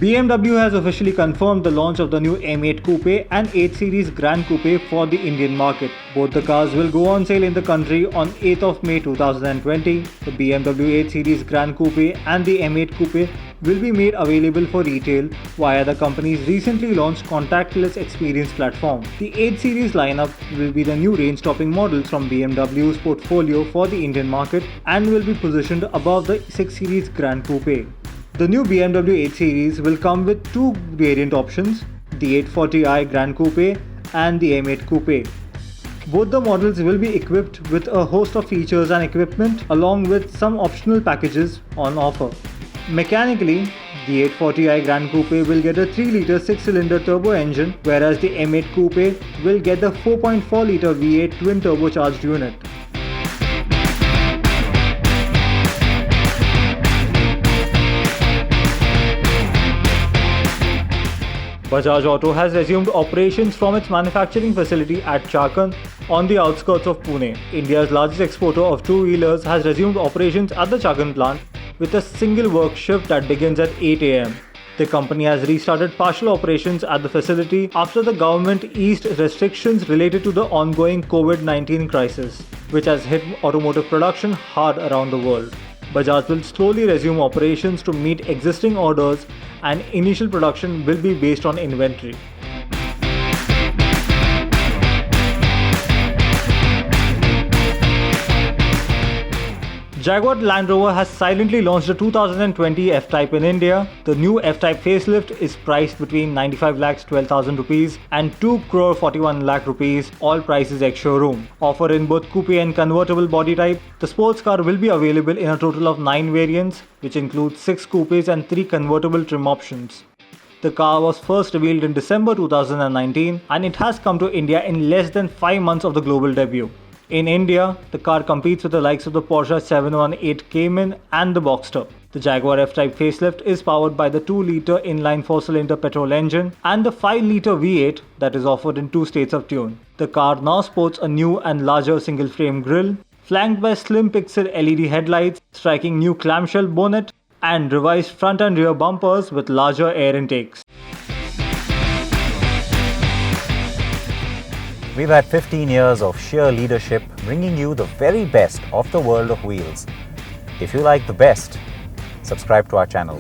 BMW has officially confirmed the launch of the new M8 Coupe and 8 Series Grand Coupe for the Indian market. Both the cars will go on sale in the country on 8th of May 2020. The BMW 8 Series Grand Coupe and the M8 Coupe will be made available for retail via the company's recently launched contactless experience platform. The 8 Series lineup will be the new range-topping models from BMW's portfolio for the Indian market and will be positioned above the 6 Series Grand Coupe. The new BMW 8 Series will come with two variant options, the 840i Grand Coupe and the M8 Coupe. Both the models will be equipped with a host of features and equipment along with some optional packages on offer. Mechanically, the 840i Grand Coupe will get a 3-litre 6-cylinder turbo engine, whereas the M8 Coupe will get the 4.4-litre V8 twin turbocharged unit. Bajaj Auto has resumed operations from its manufacturing facility at Chakan on the outskirts of Pune. India's largest exporter of two-wheelers has resumed operations at the Chakan plant with a single work shift that begins at 8 am. The company has restarted partial operations at the facility after the government eased restrictions related to the ongoing COVID-19 crisis, which has hit automotive production hard around the world. Bajaj will slowly resume operations to meet existing orders and initial production will be based on inventory. Jaguar Land Rover has silently launched the 2020 F-Type in India. The new F-Type facelift is priced between 95 lakhs 12,000 rupees and 2 crore 41 lakh rupees, all prices ex-showroom. Offer in both coupe and convertible body type. The sports car will be available in a total of 9 variants, which include 6 coupes and 3 convertible trim options. The car was first revealed in December 2019 and it has come to India in less than 5 months of the global debut. In India, the car competes with the likes of the Porsche 718 Cayman and the Boxster. The Jaguar F-Type facelift is powered by the 2-litre inline 4-cylinder petrol engine and the 5-litre V8 that is offered in 2 states of tune. The car now sports a new and larger single-frame grille, flanked by slim pixel LED headlights, striking new clamshell bonnet and revised front and rear bumpers with larger air intakes. We've had 15 years of sheer leadership, bringing you the very best of the world of wheels. If you like the best, subscribe to our channel.